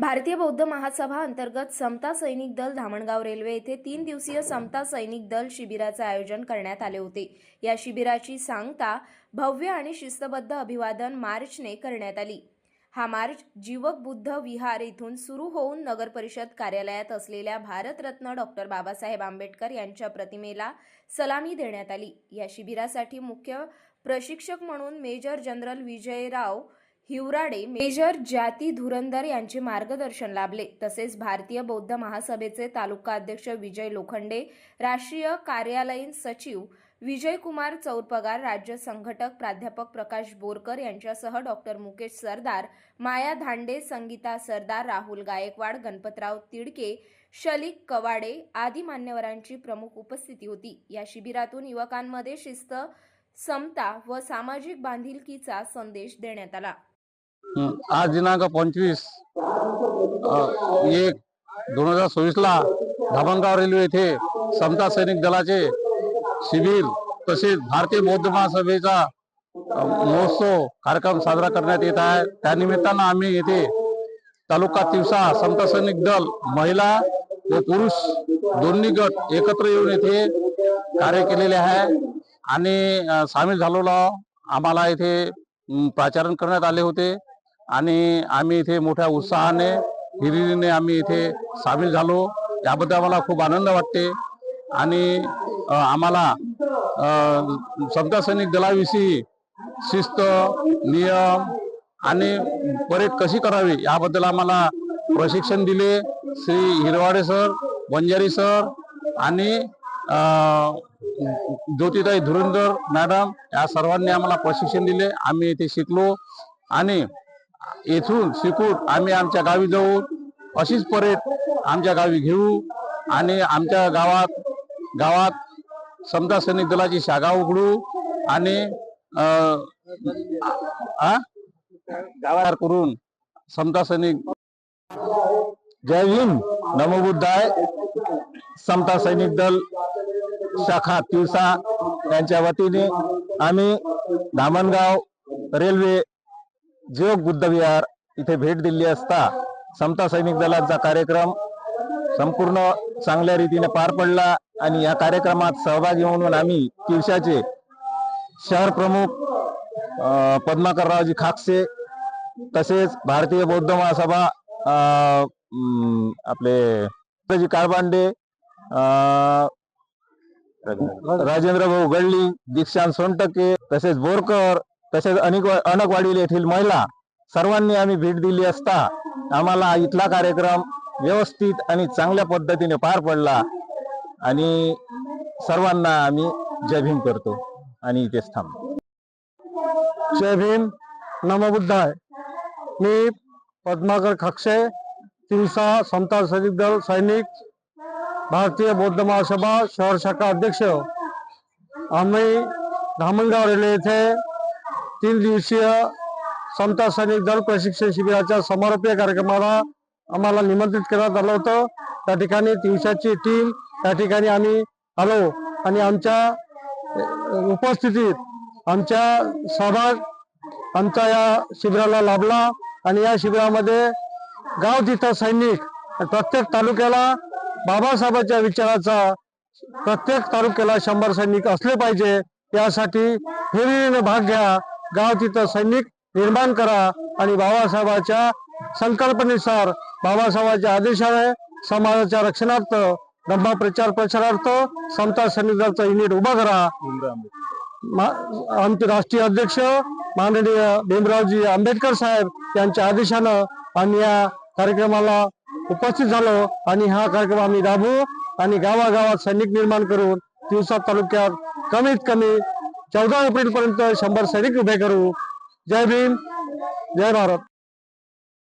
भारतीय बौद्ध महासभा अंतर्गत समता सैनिक दल धामणगाव रेल्वे येथे 3 दिवसीय समता सैनिक दल शिबिराचे आयोजन करण्यात आले होते। या शिबिराची सांगता भव्य आणि शिस्तबद्ध अभिवादन मार्चने करण्यात आली। हा मार्च जीवक बुद्ध विहार येथून सुरू होऊन नगर परिषद कार्यालयात असलेल्या भारतरत्न डॉक्टर बाबासाहेब आंबेडकर यांच्या प्रतिमेला सलामी देण्यात आली। या शिबिरासाठी मुख्य प्रशिक्षक म्हणून major general Vijayrao Hivrade, major जाती धुरंदर यांचे मार्गदर्शन लाभले। तसेच भारतीय बौद्ध महासभेचे तालुका अध्यक्ष विजय लोखंडे, राष्ट्रीय कार्यालयीन सचिव विजय कुमार चौरपगार, राज्य संघटक प्राध्यापक प्रकाश बोरकर यांच्यासह डॉक्टर मुकेश सरदार, माया धांडे, संगीता सरदार, राहुल गायकवाड, गणपतराव तिडके, शलीक कवाडे आदी मान्यवरांची प्रमुख उपस्थिती होती। या शिबिरातून युवकांमध्ये शिस्त, समता व सामाजिक बांधिलकीचा संदेश देण्यात आला। आज दिनांक 25/1/2024 ला धामणगाव रेल्वे येथे समता सैनिक दलाचे शिबिर तसेच भारतीय बौद्ध महासभेचा महोत्सव कार्यक्रम साजरा करण्यात येत आहे। त्या निमित्तानं आम्ही येथे तालुका तिवसा समता सैनिक दल महिला व पुरुष दोन्ही गट एकत्र येऊन येथे कार्य केलेले आहे आणि सामील झालेलो आम्हाला येथे प्राचारण करण्यात आले होते आणि आम्ही इथे मोठ्या उत्साहाने हिरिरीने आम्ही इथे सामील झालो। याबद्दल आम्हाला खूप आनंद वाटते आणि आम्हाला समता सैनिक दलाविषयी शिस्त, नियम आणि परेड कशी करावी याबद्दल आम्हाला प्रशिक्षण दिले। श्री हिरवाडे सर, वंजारी सर आणि ज्योतिताई धुरंदर मॅडम या सर्वांनी आम्हाला प्रशिक्षण दिले। आम्ही इथे शिकलो आणि येथून शिकून आम्ही आमच्या गावी जाऊ, अशीच परेड आमच्या गावी घेऊ आणि आमच्या गावात समता सैनिक दलाची शाखा उघडू आणि गावात करून समता सैनिक। जय भीम, नमो बुद्धाय। समता सैनिक दल शाखा तिवसा यांच्या वतीने आम्ही धामणगाव रेल्वे जीवक बुद्ध विहार इथे भेट दिली असता समता सैनिक दलाचा कार्यक्रम संपूर्ण चांगल्या रीतीने पार पडला आणि या कार्यक्रमात सहभागी म्हणून आम्ही तिवसाचे शहर प्रमुख पद्माकररावजी खाकसे तसेच भारतीय बौद्ध महासभा आपले काळबांडे, राजेंद्र भाऊ गडली, दीक्षांत सोनटके तसेच बोरकर तसेच अनकवाडी येथील महिला सर्वांनी आम्ही भेट दिली असता आम्हाला इथला कार्यक्रम व्यवस्थित आणि चांगल्या पद्धतीने पार पडला आणि सर्वांना आम्ही जय भीम करतो आणि इथेच थांबतो। जय भीम, नमो बुद्धाय। मी पद्माकर खाकसे, तिवसा समता सैनिक दल सैनिक, भारतीय बौद्ध महासभा शहर शाखा अध्यक्ष। आम्ही धामणगाव रेल्वे येथे 3 दिवसीय समता सैनिक दल प्रशिक्षण शिबिराच्या समारोपीय कार्यक्रमाला आम्हाला निमंत्रित करण्यात आलं होतं। त्या ठिकाणी तिवसाची टीम त्या ठिकाणी आम्ही आलो आणि आमच्या उपस्थितीत आमचा सहभाग आमचा या शिबिराला लाभला आणि या शिबिरामध्ये गाव तिथं सैनिक, प्रत्येक तालुक्याला बाबासाहेबांच्या विचाराचा प्रत्येक तालुक्याला 100 सैनिक असले पाहिजे यासाठी हिरिरीने भाग घ्या, गाव तिथं सैनिक निर्माण करा आणि बाबासाहेबांच्या संकल्पनेनुसार बाबासाहेबांच्या आदेशाने समाजाच्या रक्षणार्थ धम्म प्रचार प्रसारार्थ समता सैनिक दलाचं युनिट उभा करा। आमचे राष्ट्रीय अध्यक्ष माननीय भीमरावजी आंबेडकर साहेब यांच्या आदेशानं आम्ही या कार्यक्रमाला उपस्थित झालो आणि हा कार्यक्रम आम्ही राबवू आणि गावागावात सैनिक निर्माण करून तिवसा तालुक्यात कमीत कमी 14 एप्रिल पर्यंत 100 सैनिक उभे करू। जय भीम, जय भारत।